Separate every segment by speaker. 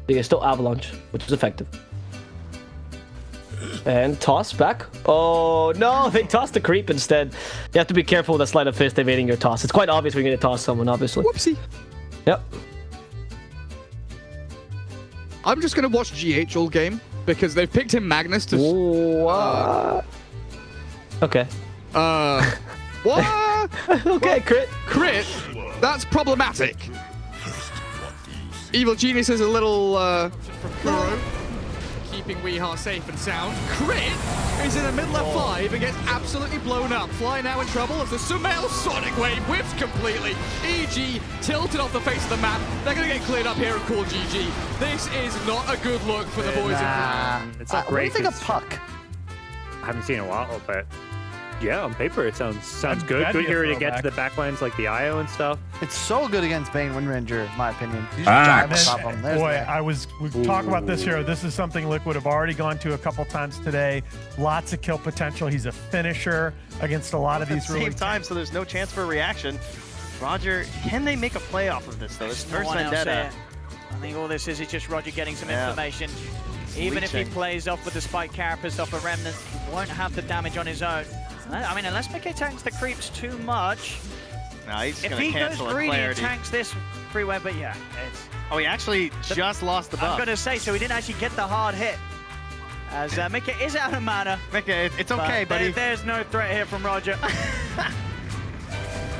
Speaker 1: They can still avalanche, which is effective. And toss back. Oh no, they tossed the creep instead. You have to be careful with that sleight of fist evading your toss. It's quite obvious when you're gonna toss someone, obviously.
Speaker 2: Whoopsie.
Speaker 1: Yep.
Speaker 2: I'm just gonna watch GH all game because they've picked him Magnus to.
Speaker 1: What? Okay.
Speaker 2: What?
Speaker 1: Okay, crit.
Speaker 2: Crit? That's problematic. Evil Genius is a little pro. Keeping Weehaw safe and sound. Crit is in a mid-left 5 and gets absolutely blown up. Fly now in trouble as the Sumail Sonic Wave whips completely. EG tilted off the face of the map. They're going to get cleared up here and call GG. This is not a good look for the boys in blue.
Speaker 3: It's not great.
Speaker 4: What do you think of Puck?
Speaker 3: I haven't seen it in a while, but yeah, on paper it sounds good.
Speaker 5: that'd
Speaker 3: Good
Speaker 5: be a
Speaker 3: hero to get to
Speaker 5: throwback.
Speaker 3: the backlines like the IO and stuff.
Speaker 4: It's so good against Bane Wind Ranger, in my opinion. You just
Speaker 6: Ah.
Speaker 4: drive on top of him. There's
Speaker 5: Boy,
Speaker 4: that.
Speaker 5: we talk about this hero. This is something Liquid have already gone to a couple times today. Lots of kill potential. He's a finisher against a lot of
Speaker 7: At
Speaker 5: these
Speaker 7: the
Speaker 5: really
Speaker 7: same time, so there's no chance for a reaction. Roger, can they make a play off of this though? This
Speaker 8: No
Speaker 7: first
Speaker 8: one else
Speaker 7: vendetta.
Speaker 8: here. I think all this is just Roger getting some
Speaker 7: Yeah.
Speaker 8: information. Even if he
Speaker 7: Leeching.
Speaker 8: plays off with the spike carapace off a remnant, he won't have the damage on his own. I mean, unless Mickey tanks the creeps too much,
Speaker 7: No, he's just
Speaker 8: if
Speaker 7: gonna
Speaker 8: he goes
Speaker 7: cancel a
Speaker 8: greedy and
Speaker 7: clarity.
Speaker 8: tanks this freeway, but yeah, it's,
Speaker 7: Oh, he actually just lost the buff.
Speaker 8: I'm gonna say, so he didn't actually get the hard hit. As Mickey is out of mana.
Speaker 7: Mika, it's okay,
Speaker 8: but
Speaker 7: buddy.
Speaker 8: there's no threat here from Roger.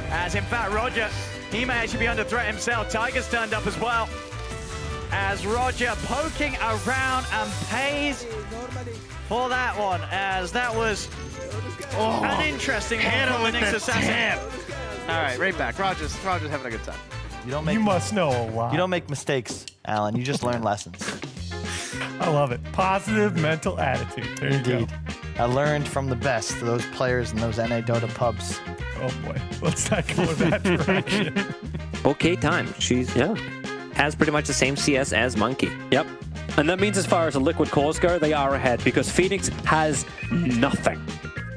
Speaker 8: As in fact, Roger, he may actually be under threat himself. Tiger's turned up as well. As Roger poking around and pays for that one, as that was an interesting one from the Nyx Assassin.
Speaker 7: All right, right back. Roger's having a good time.
Speaker 4: You don't make
Speaker 5: You must know a lot.
Speaker 4: you don't make mistakes, Alan. You just learn lessons.
Speaker 5: I love it. Positive mental attitude. There you
Speaker 4: Indeed.
Speaker 5: go.
Speaker 4: I learned from the best, those players in those NA Dota pubs.
Speaker 5: Oh boy. Let's not go that direction.
Speaker 9: Okay time. She's has pretty much the same CS as Monkey.
Speaker 6: Yep. And that means as far as the Liquid cores go, they are ahead because Phoenix has nothing.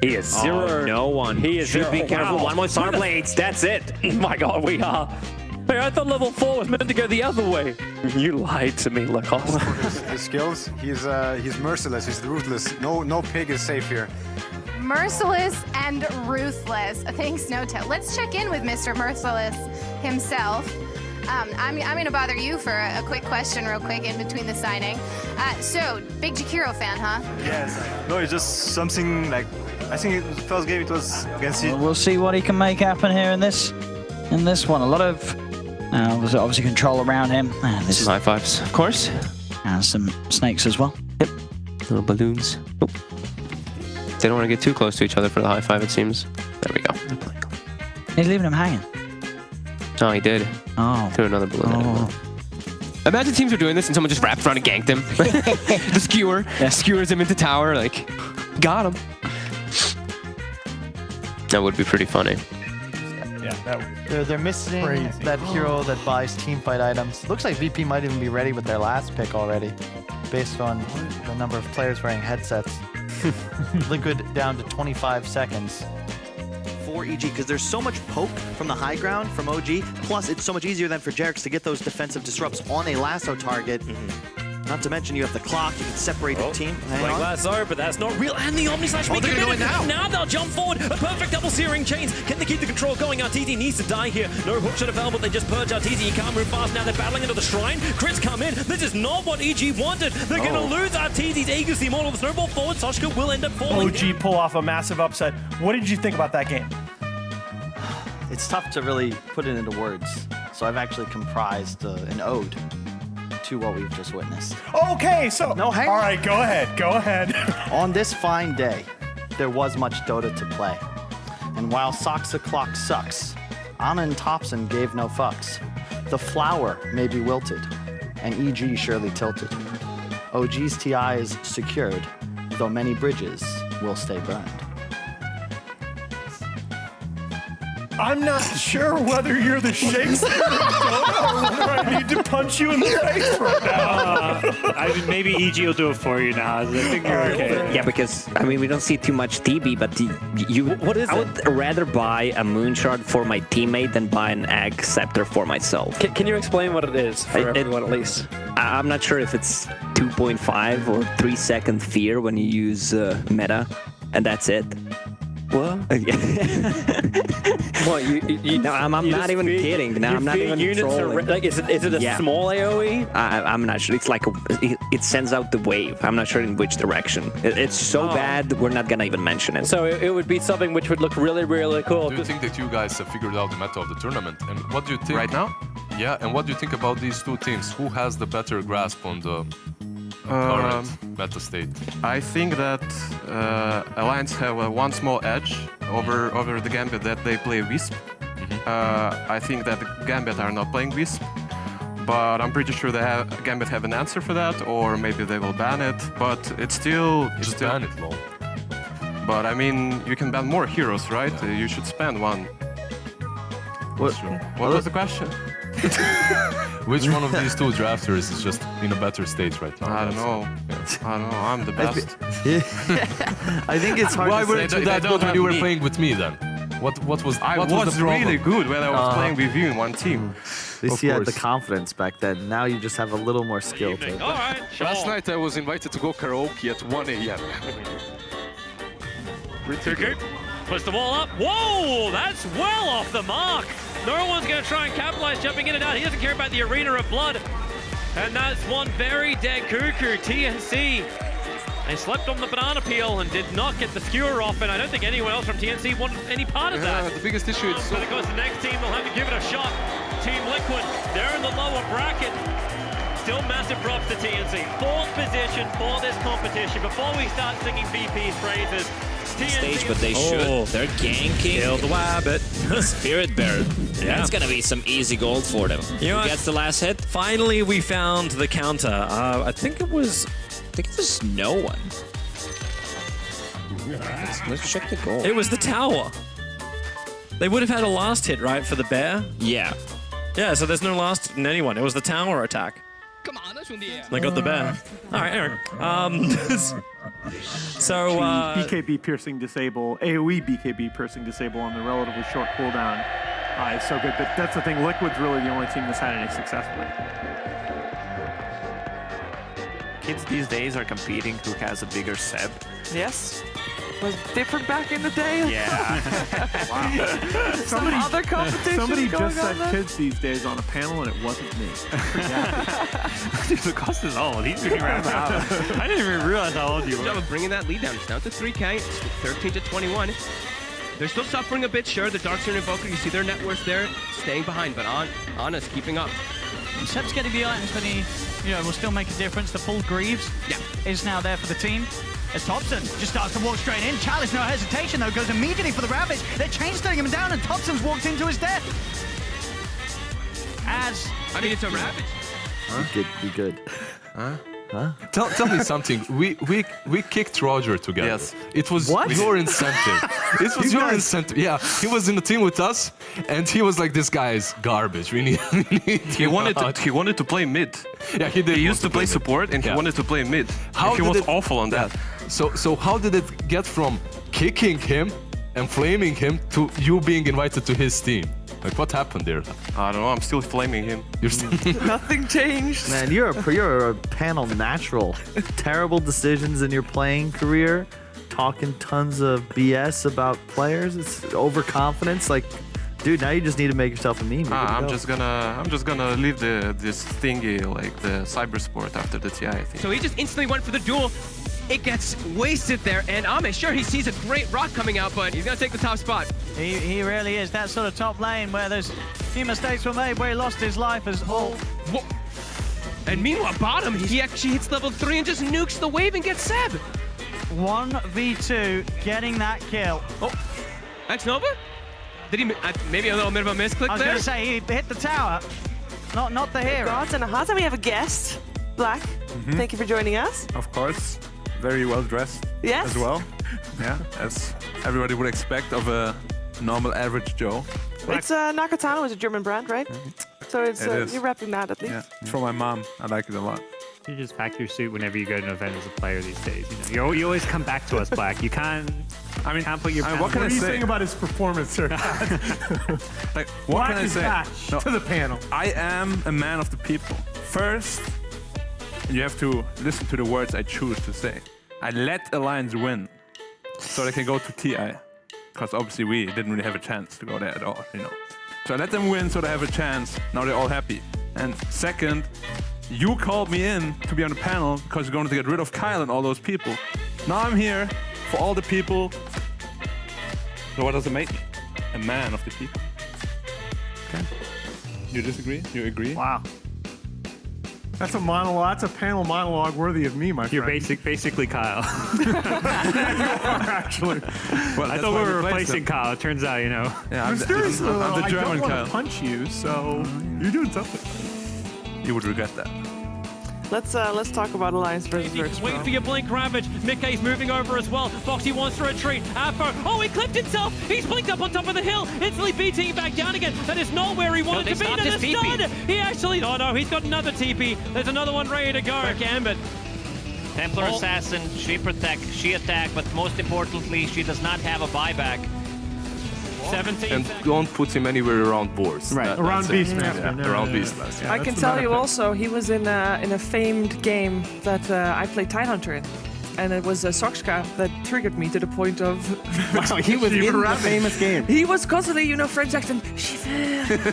Speaker 6: He is zero.
Speaker 9: Oh, no one.
Speaker 6: He is
Speaker 9: Should
Speaker 6: zero.
Speaker 9: be careful.
Speaker 6: Wow.
Speaker 9: One more Star Blades. That's it.
Speaker 6: My God, we are. Hey, I thought level 4 was meant to go the other way. You lied to me, Lacoste.
Speaker 10: His skills, he's merciless, he's ruthless. No pig is safe here.
Speaker 11: Merciless and ruthless. Thanks, Nota. Let's check in with Mr. Merciless himself. I'm going to bother you for a quick question real quick in between the signing. So, big Jakiro fan, huh?
Speaker 10: Yes. No, it's just something like, I think the first game it was against it.
Speaker 12: We'll see what he can make happen here in this one. A lot of obviously control around him. This
Speaker 9: Some high fives, of course.
Speaker 12: and some snakes as well.
Speaker 9: Yep. Little balloons. Oop. They don't want to get too close to each other for the high five, it seems. There we go.
Speaker 12: He's leaving him hanging.
Speaker 9: Oh, he did.
Speaker 12: Oh.
Speaker 9: Threw another balloon at him.
Speaker 12: Oh.
Speaker 9: Imagine teams were doing this and someone just wrapped around and ganked him. The skewer. Skewers him into tower. Like, got him. That would be pretty funny.
Speaker 5: Yeah, that
Speaker 4: They're missing
Speaker 5: Crazy.
Speaker 4: that hero that buys team fight items. Looks like VP might even be ready with their last pick already, based on the number of players wearing headsets. Liquid down to 25 seconds.
Speaker 7: For EG, because there's so much poke from the high ground from OG, plus it's so much easier than for Jerix to get those defensive disrupts on a lasso target. Not to mention you have the clock, you can separate the team. Hang on.
Speaker 13: Lasso, but that's not real. And the Omni Slash
Speaker 7: Oh, they're gonna go in now.
Speaker 13: Now they'll jump forward. A perfect double searing chains. Can they keep the control going? RTZ needs to die here. No hook should have fell, but they just purge RTZ. He can't move fast. Now they're battling into the shrine. Crits come in. This is not what EG wanted. They're going to lose RTZ's Aegis. The Immortal, the snowball forward. Soshka will end up falling.
Speaker 5: OG pull off a massive upset. What did you think about that game?
Speaker 4: It's tough to really put it into words, so I've actually comprised an ode to what we've just witnessed.
Speaker 5: Okay, so
Speaker 4: No, hang
Speaker 5: all
Speaker 4: on.
Speaker 5: right, go ahead.
Speaker 4: On this fine day, there was much Dota to play. And while Soxa Clock sucks, Anna and Thompson gave no fucks. The flower may be wilted, and EG surely tilted. OG's TI is secured, though many bridges will stay burned.
Speaker 5: I'm not sure whether you're the Shakespeare of Dota or whether I need to punch you in the face right now.
Speaker 3: I mean, maybe EG will do it for you now. I think you're okay.
Speaker 14: Yeah, because I mean we don't see too much TB, but what is I would rather buy a Moonshard for my teammate than buy an Egg Scepter for myself.
Speaker 6: Can you explain what it is for everyone at least?
Speaker 14: I'm not sure if it's 2.5 or 3-second fear when you use meta, and that's it. What?
Speaker 6: What you
Speaker 14: no, I'm not even kidding. No, I'm not even trolling.
Speaker 6: Like, is it a small AOE?
Speaker 14: I'm not sure. It's like it sends out the wave. I'm not sure in which direction. It's so bad we're not gonna even mention it.
Speaker 6: So it would be something which would look really, really cool.
Speaker 15: Do you think that you guys have figured out the meta of the tournament? And what do you think right now? Yeah, and what do you think about these two teams? Who has the better grasp on the current meta state?
Speaker 16: I think that Alliance have one small edge over the Gambit that they play Wisp. I think that the Gambit are not playing Wisp, but I'm pretty sure Gambit have an answer for that, or maybe they will ban it. But it's still
Speaker 15: ban it, lol.
Speaker 16: But I mean, you can ban more heroes, right? You should spend one. What was the question?
Speaker 15: Which one of these two drafters is just in a better state right now?
Speaker 16: I don't know. I don't know. I'm the best.
Speaker 7: I think it's hard
Speaker 15: Why
Speaker 16: to say.
Speaker 15: weren't you that good when you were playing with me then? What was
Speaker 16: I was
Speaker 15: the problem?
Speaker 16: really good when I was playing with you in one team.
Speaker 7: At least you had the confidence back then. Now you just have a little more skill to it.
Speaker 13: All right,
Speaker 17: Last night I was invited to go karaoke at 1 a.m.
Speaker 13: Tuku puts the ball up. Whoa, that's well off the mark. No one's going to try and capitalize jumping in and out. He doesn't care about the arena of blood. And that's one very dead Cuckoo. TNC. They slept on the banana peel and did not get the skewer off, and I don't think anyone else from TNC wanted any part of that.
Speaker 17: The biggest issue is...
Speaker 13: But of course, the next team will have to give it a shot. Team Liquid, they're in the lower bracket. Still massive props to TNC. 4th position for this competition. Before we start singing VP's praises,
Speaker 18: stage, but they should. They're ganking.
Speaker 13: Kill the wabbit.
Speaker 18: Spirit Bear.
Speaker 13: Yeah.
Speaker 18: That's gonna be some easy gold for them.
Speaker 13: You know,
Speaker 18: who gets the last hit?
Speaker 13: Finally, we found the counter. I think it was
Speaker 18: no one. Let's check the goal.
Speaker 13: It was the tower. They would have had a last hit, right, for the bear?
Speaker 18: Yeah.
Speaker 13: Yeah, so there's no last in anyone. It was the tower attack. They got the bear. All right, Aaron. So
Speaker 5: BKB piercing disable, AoE BKB piercing disable on the relatively short cooldown is so good. But that's the thing, Liquid's really the only team that's had any success with it.
Speaker 19: Kids these days are competing who has a bigger Seb.
Speaker 20: Yes. Was different back in the day.
Speaker 19: Yeah.
Speaker 20: Wow. Some other competition.
Speaker 5: Somebody just said
Speaker 20: there?
Speaker 5: kids these days on a panel, and it wasn't me.
Speaker 3: Dude, the cost is old. He's really wrapped out. I didn't even realize how old you were.
Speaker 21: Good job of bringing that lead down. It's down to 3K. 13 to 21. They're still suffering a bit, sure. The Darkstone Invoker, you see their net worth there, staying behind, but Anna's keeping up.
Speaker 22: Seb's getting the items that he, will still make a difference. The full Greaves is now there for the team. As Thompson just starts to walk straight in. Chalice, no hesitation though, goes immediately for the Ravage. They're chain-stunning him down, and Thompson's walked into his death.
Speaker 21: I mean, it's a Ravage.
Speaker 7: Be good.
Speaker 15: Huh? Tell me something. We kicked Roger together.
Speaker 16: Yes.
Speaker 15: It was your incentive. It was your incentive. Yeah, he was in the team with us, and he was like, "This guy is garbage. We need."
Speaker 16: He wanted to play mid.
Speaker 15: Yeah, he did.
Speaker 16: He used to play support, and he wanted to play mid. He was awful on that.
Speaker 15: So how did it get from kicking him and flaming him to you being invited to his team? Like, what happened there?
Speaker 16: I don't know. I'm still flaming him.
Speaker 15: You're still
Speaker 20: Nothing changed.
Speaker 7: Man, you're a panel natural. Terrible decisions in your playing career. Talking tons of BS about players. It's overconfidence. Like, dude, now you just need to make yourself a meme.
Speaker 16: I'm just gonna leave this thingy, like the cyber sport, after the TI, I think.
Speaker 21: So he just instantly went for the duel. It gets wasted there, and Ame, sure, he sees a great rock coming out, but he's gonna take the top spot.
Speaker 22: He really is. That sort of top lane where there's a few mistakes were made, where he lost his life as all.
Speaker 21: Whoa. And meanwhile, bottom, he actually hits level 3 and just nukes the wave and gets Seb.
Speaker 22: 1v2, getting that kill.
Speaker 21: Oh, that's Nova? Did he, maybe a little bit of a misclick there?
Speaker 22: I was gonna say, he hit the tower, not the hero.
Speaker 20: Gods and Ahata, we have a guest. Black, thank you for joining us.
Speaker 23: Of course. Very well dressed
Speaker 20: Yes.
Speaker 23: as well. Yeah, as everybody would expect of a
Speaker 1: normal average Joe.
Speaker 20: It's Nakatano is a German brand, right? So it's
Speaker 1: It is.
Speaker 20: you're repping that at least.
Speaker 1: Yeah, it's from my mom. I like it a lot.
Speaker 3: You just pack your suit whenever you go to an event as a player these days. You know, you always come back to us, Black. You can't.
Speaker 1: I mean,
Speaker 3: can't put your.
Speaker 1: what can I
Speaker 5: What are you
Speaker 1: say?
Speaker 5: saying about his performance, sir?
Speaker 1: Like, what
Speaker 5: Black
Speaker 1: can I
Speaker 5: is
Speaker 1: say?
Speaker 5: bash to the panel.
Speaker 1: I am a man of the people. First, you have to listen to the words I choose to say. I let Alliance win, so they can go to TI, because obviously we didn't really have a chance to go there at all, you know. So I let them win, so they have a chance. Now they're all happy. And second, you called me in to be on the panel because you're going to get rid of Kyle and all those people. Now I'm here for all the people. So what does it make me? A man of the people. Okay. You disagree? You agree?
Speaker 5: Wow. That's a monologue. That's a panel monologue worthy of me, my friend.
Speaker 3: You're basically Kyle.
Speaker 5: Actually.
Speaker 1: Well,
Speaker 3: I thought we were replacing Kyle. It turns out, you know.
Speaker 1: Yeah,
Speaker 5: Seriously,
Speaker 1: I'm the
Speaker 5: I
Speaker 1: German
Speaker 5: don't want
Speaker 1: Kyle.
Speaker 5: to punch you, so you're doing something.
Speaker 1: You would regret that.
Speaker 20: Let's talk about Alliance versus Virtus.
Speaker 13: Wait for your blink, Ravage. Mickey's moving over as well. Foxy wants to retreat. Afro. Oh, he clipped himself. He's blinked up on top of the hill. Instantly BTing back down again. That is not where he wanted to be.
Speaker 8: stopped
Speaker 13: That
Speaker 8: his
Speaker 13: is
Speaker 8: TP.
Speaker 13: done. He actually. Oh no, he's got another TP. There's another one ready to go. Gambit.
Speaker 8: Templar
Speaker 13: Oh.
Speaker 8: Assassin, she protect, she attack, but most importantly, she does not have a buyback.
Speaker 13: 17
Speaker 15: And don't put him anywhere around boards.
Speaker 5: Right, around Beastmaster.
Speaker 15: Yeah, around Beastmaster.
Speaker 20: I can tell you also, he was in a famed game that I played Tidehunter in. And it was Soxka that triggered me to the point of...
Speaker 18: Wow, he was in the famous game.
Speaker 20: He was constantly, you know, French accent. Shiver,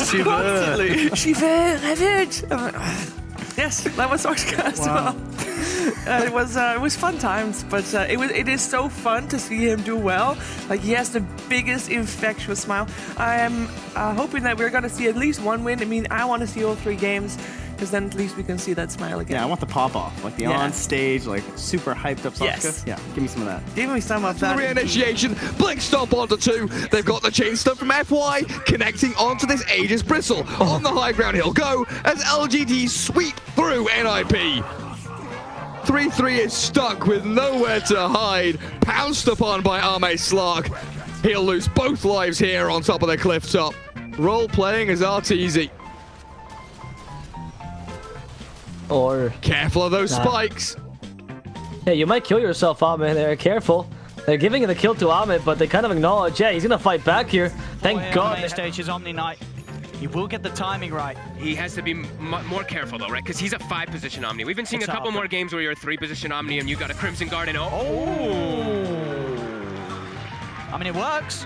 Speaker 18: Shiver.
Speaker 20: constantly. Shiver, ravage. Yes, that was Soxka as well. It was fun times, but it is so fun to see him do well. Like, he has the biggest infectious smile. I am hoping that we're going to see at least one win. I mean, I want to see all 3 games, because then at least we can see that smile again.
Speaker 18: Yeah, I want the pop off, like the on stage, like super hyped up Sasuke.
Speaker 20: Yes.
Speaker 18: Yeah, give me some of that.
Speaker 20: Give me some of
Speaker 2: The
Speaker 20: that.
Speaker 2: reinitiation, Blink Stomp onto 2. They've got the chain stomp from FY, connecting onto this Aegis Bristle. On the high ground he'll go as LGD sweep through NIP. 3-3 is stuck with nowhere to hide. Pounced upon by Arme Slark. He'll lose both lives here on top of the cliff top. Role playing is RTZ.
Speaker 23: Or
Speaker 2: careful of those spikes.
Speaker 23: Yeah, you might kill yourself, Ahmed. There, careful. They're giving the kill to Ahmed, but they kind of acknowledge, yeah, he's gonna fight back here. Thank God.
Speaker 22: This stage is Omni Knight. He will get the timing right.
Speaker 9: He has to be more careful though, right? Because he's a 5-position Omni. We've been seeing a couple more games where you're a 3-position Omni and you got a Crimson Guard and
Speaker 22: I mean, it works.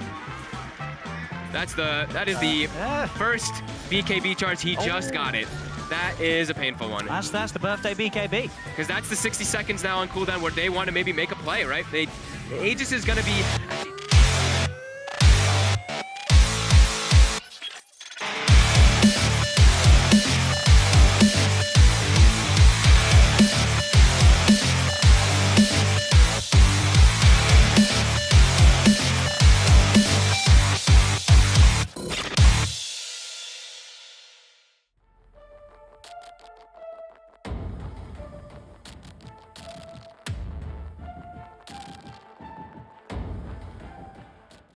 Speaker 9: that is the first BKB charge. He just got it. That is a painful one.
Speaker 22: That's the birthday BKB.
Speaker 9: Because that's the 60 seconds now on cooldown where they want to maybe make a play, right? Aegis is going to be